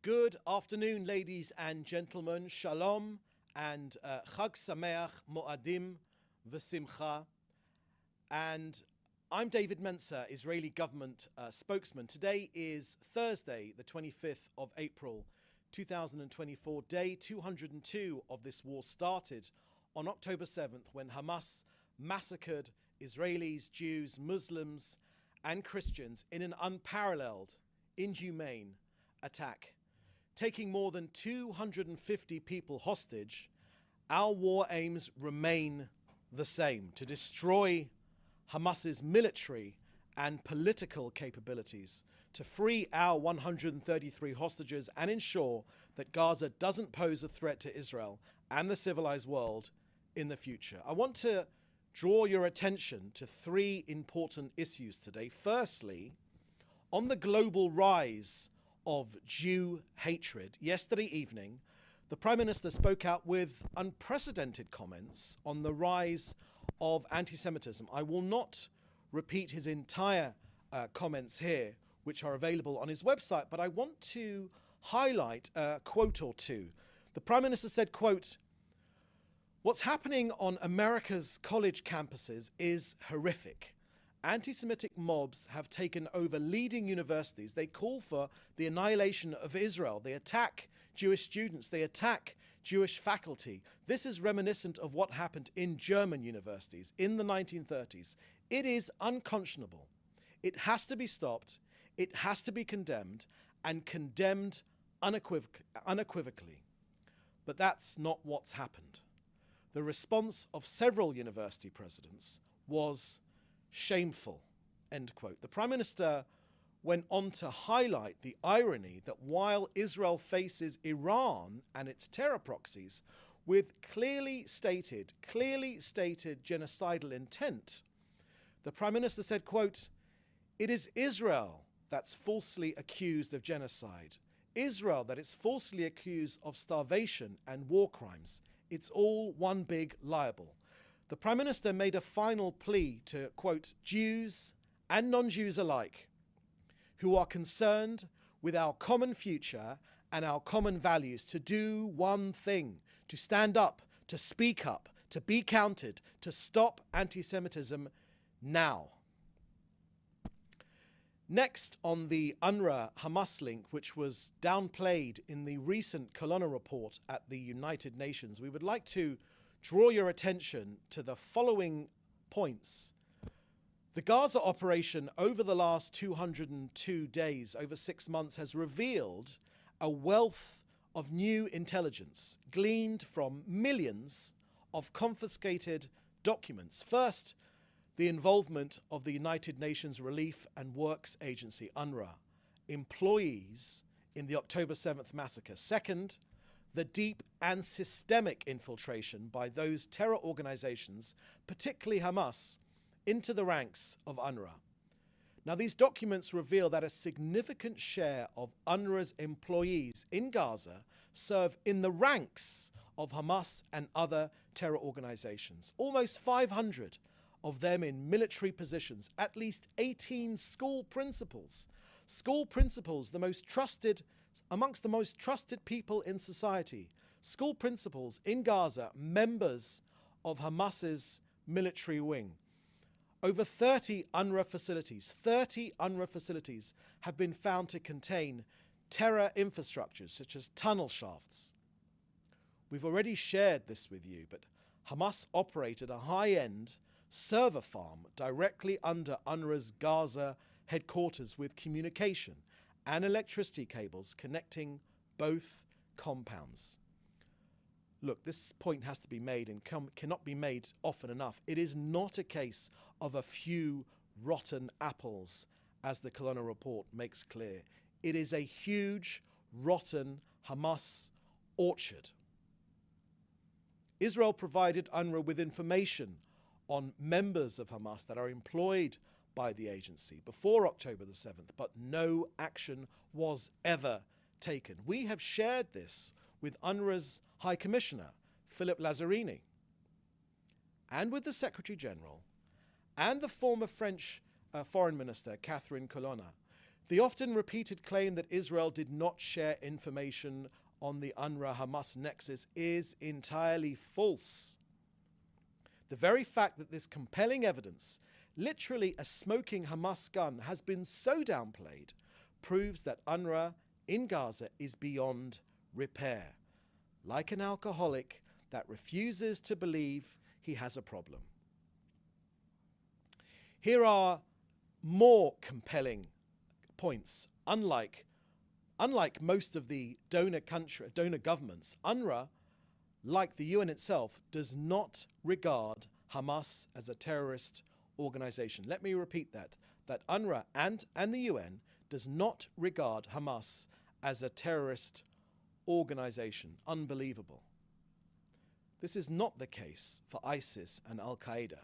Good afternoon, ladies and gentlemen. Shalom and Chag Sameach, Mo'adim v'Simcha. And I'm David Mencer, Israeli government spokesman. Today is Thursday, the 25th of April, 2024. Day 202 of this war started on October 7th when Hamas massacred Israelis, Jews, Muslims, and Christians in an unparalleled, inhumane attack. Taking more than 250 people hostage, our war aims remain the same: to destroy Hamas's military and political capabilities, to free our 133 hostages and ensure that Gaza doesn't pose a threat to Israel and the civilized world in the future. I want to draw your attention to three important issues today. Firstly, on the global rise of Jew hatred. Yesterday evening, the Prime Minister spoke out with unprecedented comments on the rise of anti-Semitism. I will not repeat his entire comments here, which are available on his website, but I want to highlight a quote or two. The Prime Minister said, quote, "What's happening on America's college campuses is horrific. Anti-Semitic mobs have taken over leading universities. They call for the annihilation of Israel. They attack Jewish students. They attack Jewish faculty. This is reminiscent of what happened in German universities in the 1930s. It is unconscionable. It has to be stopped. It has to be condemned, and condemned unequivocally. But that's not what's happened. The response of several university presidents was shameful," end quote. The Prime Minister went on to highlight the irony that while Israel faces Iran and its terror proxies with clearly stated genocidal intent, the Prime Minister said, quote, "It is Israel that's falsely accused of genocide. Israel that is falsely accused of starvation and war crimes. It's all one big libel." The Prime Minister made a final plea to, quote, "Jews and non-Jews alike who are concerned with our common future and our common values to do one thing: to stand up, to speak up, to be counted, to stop anti-Semitism now." Next, on the UNRWA-Hamas link, which was downplayed in the recent Colonna report at the United Nations, we would like to draw your attention to the following points. The Gaza operation over the last 202 days, over 6 months, has revealed a wealth of new intelligence gleaned from millions of confiscated documents. First, the involvement of the United Nations Relief and Works Agency, UNRWA, employees in the October 7th massacre. Second, the deep and systemic infiltration by those terror organizations, particularly Hamas, into the ranks of UNRWA. Now, these documents reveal that a significant share of UNRWA's employees in Gaza serve in the ranks of Hamas and other terror organizations. Almost 500 of them in military positions, at least 18 school principals, the most trusted amongst the most trusted people in society, school principals in Gaza, members of Hamas's military wing. Over 30 UNRWA facilities have been found to contain terror infrastructures such as tunnel shafts. We've already shared this with you, but Hamas operated a high-end server farm directly under UNRWA's Gaza headquarters with communication and electricity cables connecting both compounds. Look, this point has to be made and cannot be made often enough. It is not a case of a few rotten apples, as the Colonna report makes clear. It is a huge, rotten Hamas orchard. Israel provided UNRWA with information on members of Hamas that are employed by the agency before October the 7th, but no action was ever taken. We have shared this with UNRWA's High Commissioner, Philip Lazzarini, and with the Secretary General, and the former French Foreign Minister, Catherine Colonna. The often repeated claim that Israel did not share information on the UNRWA-Hamas nexus is entirely false. The very fact that this compelling evidence, literally a smoking Hamas gun, has been so downplayed proves that UNRWA in Gaza is beyond repair, like an alcoholic that refuses to believe he has a problem. Here are more compelling points. Unlike most of the donor governments, UNRWA, like the UN itself, does not regard Hamas as a terrorist organization. Let me repeat that UNRWA and the UN does not regard Hamas as a terrorist organization. Unbelievable. This is not the case for ISIS and Al-Qaeda.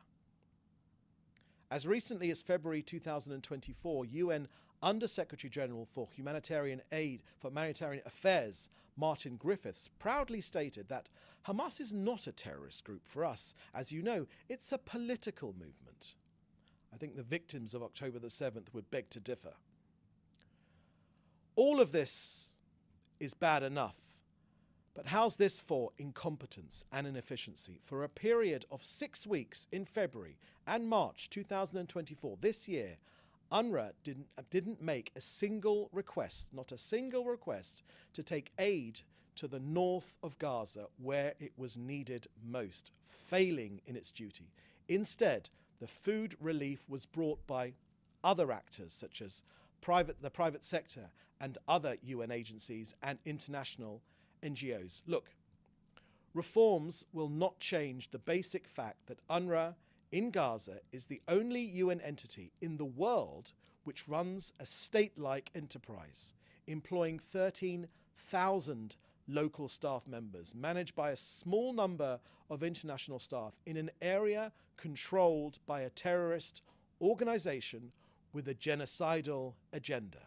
As recently as February 2024, UN Under-Secretary General for Humanitarian Affairs, Martin Griffiths, proudly stated that Hamas is not a terrorist group for us. As you know, it's a political movement. I think the victims of October the 7th would beg to differ. All of this is bad enough, but how's this for incompetence and inefficiency? For a period of 6 weeks in February and March 2024, this year, UNRWA didn't make a single request, not a single request, to take aid to the north of Gaza where it was needed most, failing in its duty. Instead, the food relief was brought by other actors such as the private sector and other UN agencies and international NGOs. Look, reforms will not change the basic fact that UNRWA in Gaza is the only UN entity in the world which runs a state-like enterprise, employing 13,000 local staff members, managed by a small number of international staff in an area controlled by a terrorist organization with a genocidal agenda.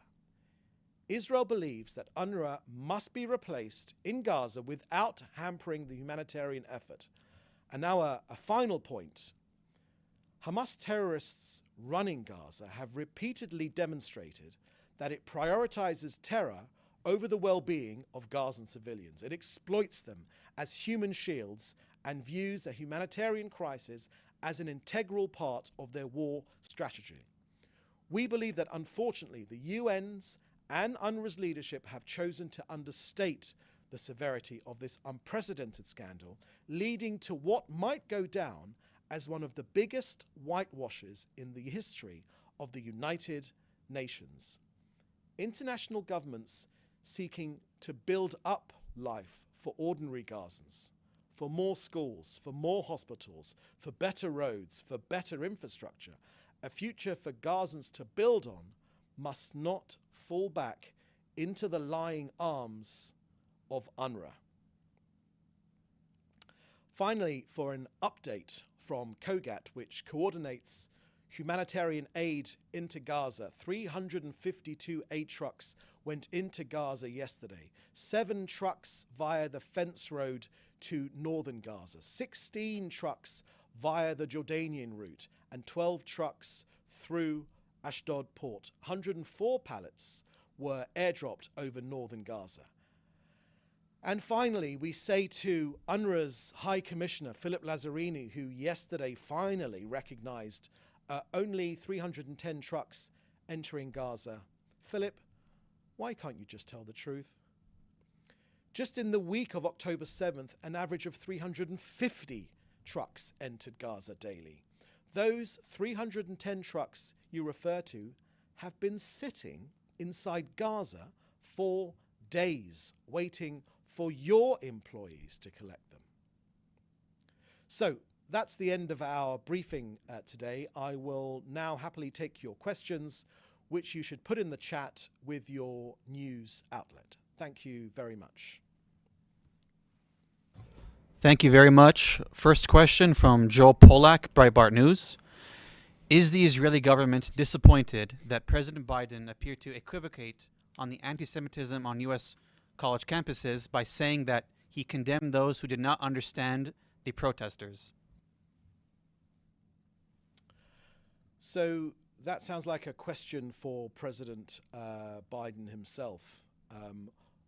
Israel believes that UNRWA must be replaced in Gaza without hampering the humanitarian effort. And now a final point. Hamas terrorists running Gaza have repeatedly demonstrated that it prioritizes terror over the well-being of Gazan civilians. It exploits them as human shields and views a humanitarian crisis as an integral part of their war strategy. We believe that, unfortunately, the UN's and UNRWA's leadership have chosen to understate the severity of this unprecedented scandal, leading to what might go down as one of the biggest whitewashes in the history of the United Nations. International governments seeking to build up life for ordinary Gazans, for more schools, for more hospitals, for better roads, for better infrastructure, a future for Gazans to build on, must not fall back into the lying arms of UNRWA. Finally, for an update from COGAT, which coordinates humanitarian aid into Gaza, 352 aid trucks went into Gaza yesterday. 7 trucks via the fence road to northern Gaza, 16 trucks via the Jordanian route, and 12 trucks through Ashdod port. 104 pallets were airdropped over northern Gaza. And finally, we say to UNRWA's High Commissioner, Philip Lazzarini, who yesterday finally recognized only 310 trucks entering Gaza, Philip, why can't you just tell the truth? Just in the week of October 7th, an average of 350 trucks entered Gaza daily. Those 310 trucks you refer to have been sitting inside Gaza for days, waiting for your employees to collect them. So that's the end of our briefing today. I will now happily take your questions, which you should put in the chat with your news outlet. Thank you very much. Thank you very much. First question from Joe Polak, Breitbart News. Is the Israeli government disappointed that President Biden appeared to equivocate on the anti-Semitism on U.S. college campuses by saying that he condemned those who did not understand the protesters? So that sounds like a question for President Biden himself.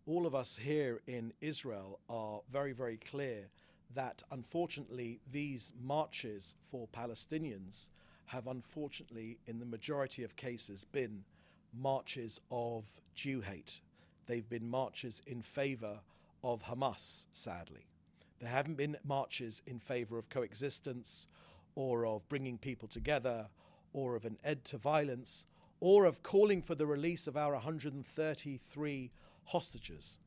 All of us here in Israel are very, very clear that unfortunately these marches for Palestinians have unfortunately in the majority of cases been marches of Jew hate. They've been marches in favor of Hamas, sadly. There haven't been marches in favor of coexistence or of bringing people together or of an end to violence or of calling for the release of our 133 hostages.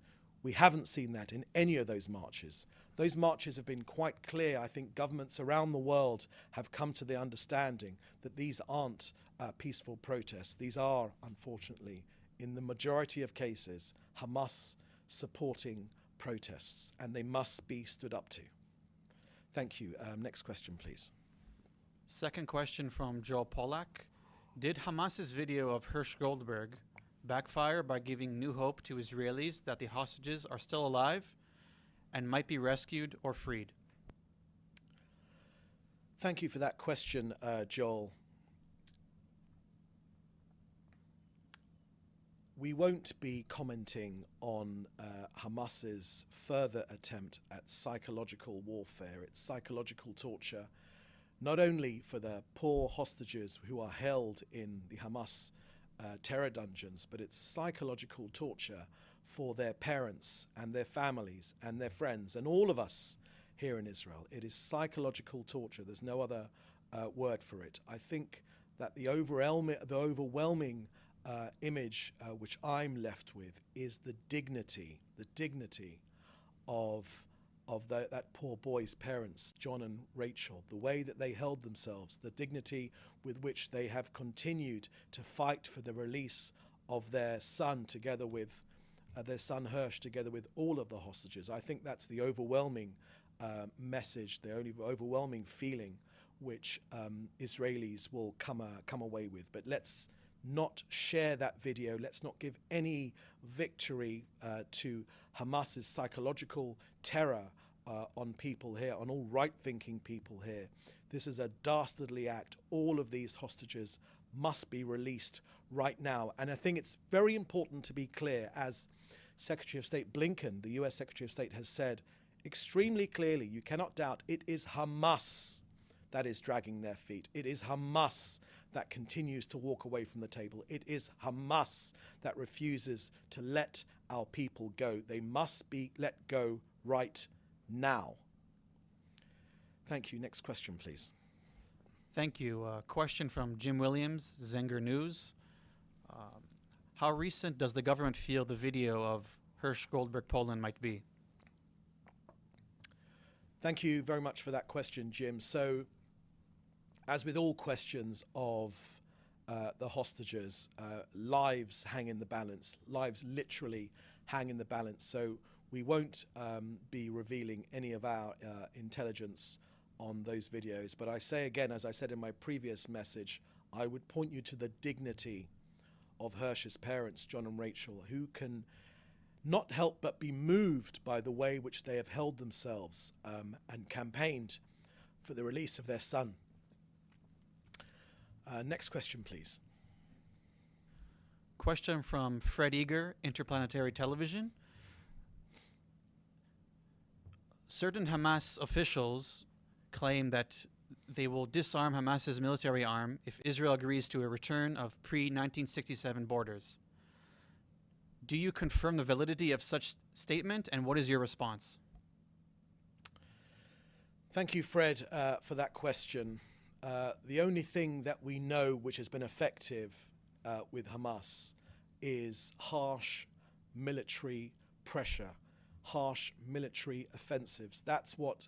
We haven't seen that in any of those marches. Those marches have been quite clear. I think governments around the world have come to the understanding that these aren't peaceful protests. These are, unfortunately, in the majority of cases, Hamas supporting protests, and they must be stood up to. Thank you. Next question, please. Second question from Joel Pollack. Did Hamas's video of Hirsch Goldberg backfire by giving new hope to Israelis that the hostages are still alive and might be rescued or freed? Thank you for that question, Joel. We won't be commenting on Hamas's further attempt at psychological warfare. It's psychological torture, not only for the poor hostages who are held in the Hamas terror dungeons, but it's psychological torture for their parents and their families and their friends and all of us here in Israel. It is psychological torture. There's no other word for it. I think that the overwhelming image which I'm left with is the dignity of that poor boy's parents, John and Rachel, the way that they held themselves, the dignity with which they have continued to fight for the release of their son together with their son Hirsch, together with all of the hostages. I think that's the overwhelming message, the only overwhelming feeling which Israelis will come away with. But let's not share that video. Let's not give any victory to Hamas's psychological terror on people here, on all right-thinking people here. This is a dastardly act. All of these hostages must be released right now. And I think it's very important to be clear, as Secretary of State Blinken, the US Secretary of State, has said extremely clearly, you cannot doubt, it is Hamas that is dragging their feet. It is Hamas that continues to walk away from the table. It is Hamas that refuses to let our people go. They must be let go right now. Thank you. Next question, please. Thank you. Question from Jim Williams, Zenger News. How recent does the government feel the video of Hirsch Goldberg Poland might be? Thank you very much for that question, Jim. So, as with all questions of the hostages, lives hang in the balance. Lives literally hang in the balance. So we won't be revealing any of our intelligence on those videos. But I say again, as I said in my previous message, I would point you to the dignity of Hirsch's parents, John and Rachel, who can not help but be moved by the way which they have held themselves and campaigned for the release of their son. Next question, please. Question from Fred Eager, Interplanetary Television. Certain Hamas officials claim that they will disarm Hamas's military arm if Israel agrees to a return of pre-1967 borders. Do you confirm the validity of such statement, and what is your response? Thank you, Fred, for that question. The only thing that we know which has been effective with Hamas is harsh military pressure, harsh military offensives. That's what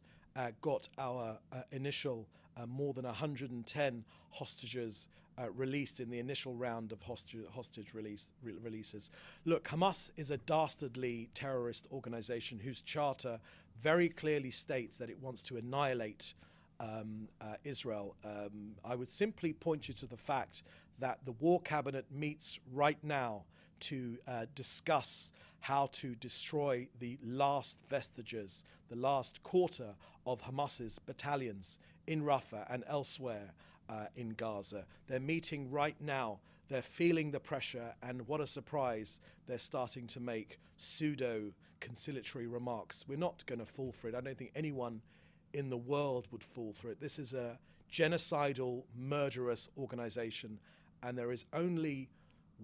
got our initial more than 110 hostages released in the initial round of hostage releases. Look, Hamas is a dastardly terrorist organization whose charter very clearly states that it wants to annihilate Israel. I would simply point you to the fact that the War Cabinet meets right now to discuss how to destroy the last vestiges, the last quarter of Hamas's battalions in Rafah and elsewhere. in Gaza. They're meeting right now. They're feeling the pressure, and what a surprise, they're starting to make pseudo-conciliatory remarks. We're not going to fall for it. I don't think anyone in the world would fall for it. This is a genocidal, murderous organization, and there is only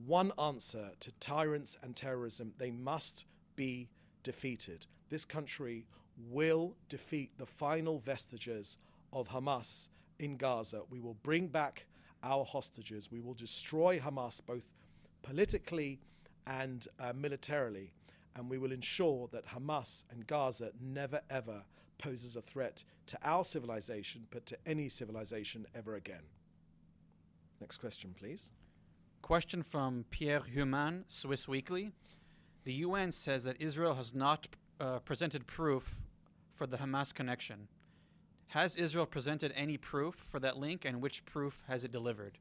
one answer to tyrants and terrorism. They must be defeated. This country will defeat the final vestiges of Hamas in Gaza. We will bring back our hostages. We will destroy Hamas both politically and militarily, and we will ensure that Hamas and Gaza never ever poses a threat to our civilization, but to any civilization ever again. Next question, please. Question from Pierre Human, Swiss Weekly. The UN says that Israel has not presented proof for the Hamas connection. Has Israel presented any proof for that link, and which proof has it delivered?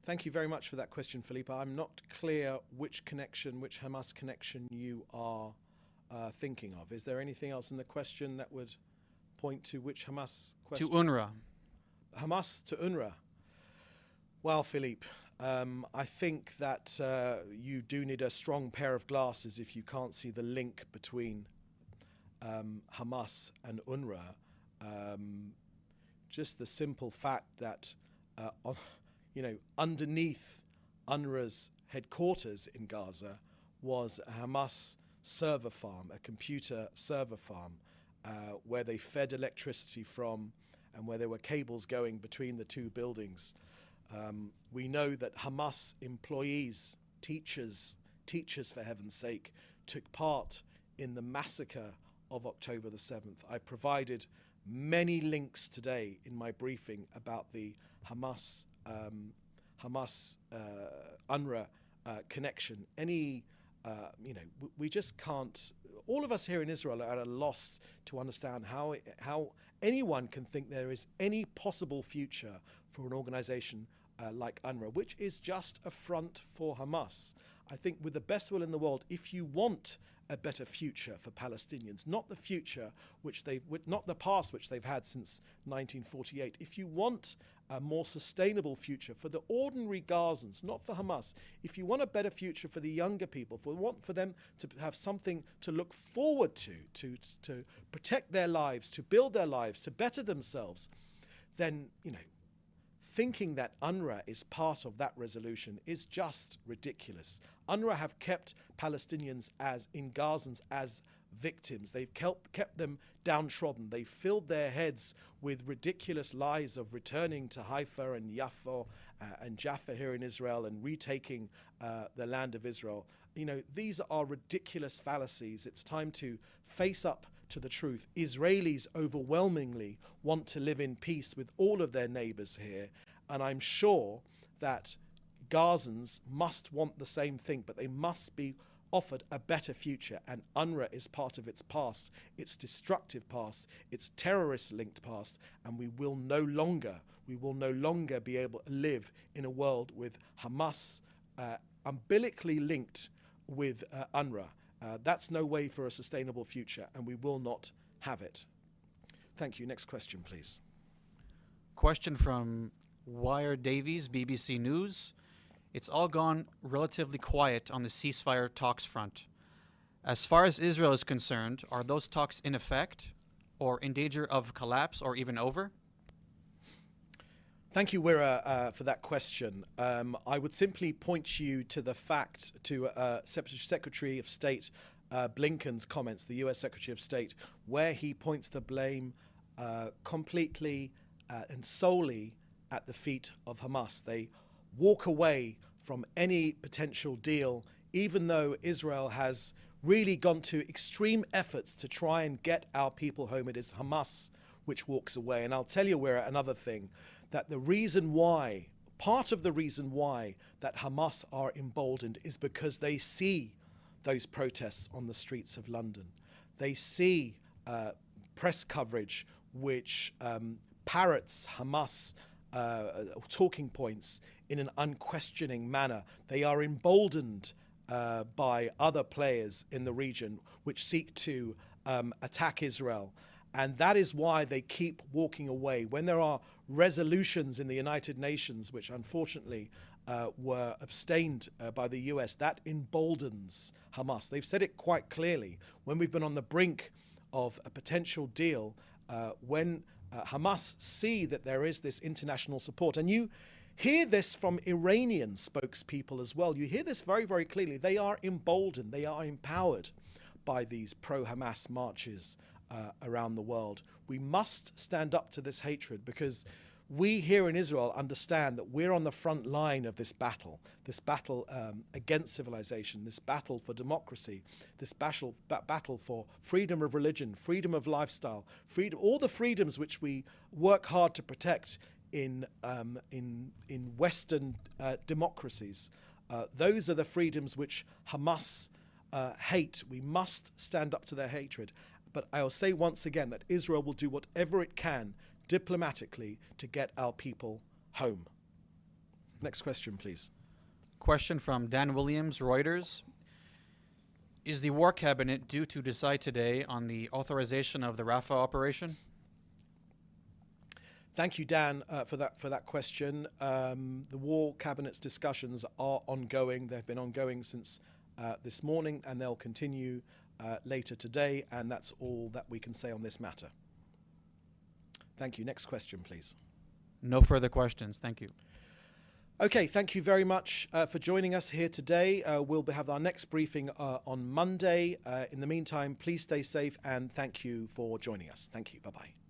Thank you very much for that question, Philippa. I'm not clear which connection, which Hamas connection you are thinking of. Is there anything else in the question that would point to which Hamas question? To UNRWA. Hamas to UNRWA. Well, Philippe, I think that you do need a strong pair of glasses if you can't see the link between Hamas and UNRWA. Just the simple fact that, underneath UNRWA's headquarters in Gaza was a Hamas server farm, a computer server farm, where they fed electricity from and where there were cables going between the two buildings. We know that Hamas employees, teachers for heaven's sake, took part in the massacre of October the 7th. I provided many links today in my briefing about the Hamas UNRWA connection. We just can't. All of us here in Israel are at a loss to understand how anyone can think there is any possible future for an organization like UNRWA, which is just a front for Hamas. I think with the best will in the world, if you want a better future for Palestinians, not the future not the past which they've had since 1948. If you want a more sustainable future for the ordinary Gazans, not for Hamas, if you want a better future for the younger people, for them to have something to look forward to protect their lives, to build their lives, to better themselves, then thinking that UNRWA is part of that resolution is just ridiculous. UNRWA have kept Palestinians in Gazans as victims. They've kept them downtrodden. They've filled their heads with ridiculous lies of returning to Haifa and Yafo and Jaffa here in Israel and retaking the land of Israel. These are ridiculous fallacies. It's time to face up to the truth. Israelis overwhelmingly want to live in peace with all of their neighbors here, and I'm sure that Gazans must want the same thing, but they must be offered a better future, and UNRWA is part of its past, its destructive past, its terrorist-linked past, and we will no longer be able to live in a world with Hamas umbilically linked with UNRWA. That's no way for a sustainable future, and we will not have it. Thank you. Next question, please. Question from Wire Davies, BBC News. It's all gone relatively quiet on the ceasefire talks front. As far as Israel is concerned, are those talks in effect, or in danger of collapse, or even over? Thank you, Wira, for that question. I would simply point you to the fact, to Secretary of State Blinken's comments, the US Secretary of State, where he points the blame completely and solely at the feet of Hamas. They walk away from any potential deal, even though Israel has really gone to extreme efforts to try and get our people home. It is Hamas which walks away. And I'll tell you, Wira, another thing, that part of the reason why that Hamas are emboldened is because they see those protests on the streets of London. They see press coverage which parrots Hamas talking points in an unquestioning manner. They are emboldened by other players in the region which seek to attack Israel. And that is why they keep walking away. When there are resolutions in the United Nations, which unfortunately were abstained by the US, that emboldens Hamas. They've said it quite clearly. When we've been on the brink of a potential deal, when Hamas see that there is this international support, and you hear this from Iranian spokespeople as well. You hear this very, very clearly. They are emboldened, they are empowered by these pro-Hamas marches around the world. We must stand up to this hatred, because we here in Israel understand that we're on the front line of this battle against civilization, this battle for democracy, this battle for freedom of religion, freedom of lifestyle, freedom, all the freedoms which we work hard to protect in Western democracies. Those are the freedoms which Hamas hate. We must stand up to their hatred. But I'll say once again that Israel will do whatever it can diplomatically to get our people home. Next question, please. Question from Dan Williams, Reuters. Is the War Cabinet due to decide today on the authorization of the Rafah operation? Thank you, Dan, for that question. The War Cabinet's discussions are ongoing. They've been ongoing since this morning, and they'll continue later today, and that's all that we can say on this matter. Thank you. Next question, please. No further questions. Thank you. Okay, thank you very much for joining us here today. We'll have our next briefing on Monday. In the meantime, please stay safe, and thank you for joining us. Thank you. Bye-bye.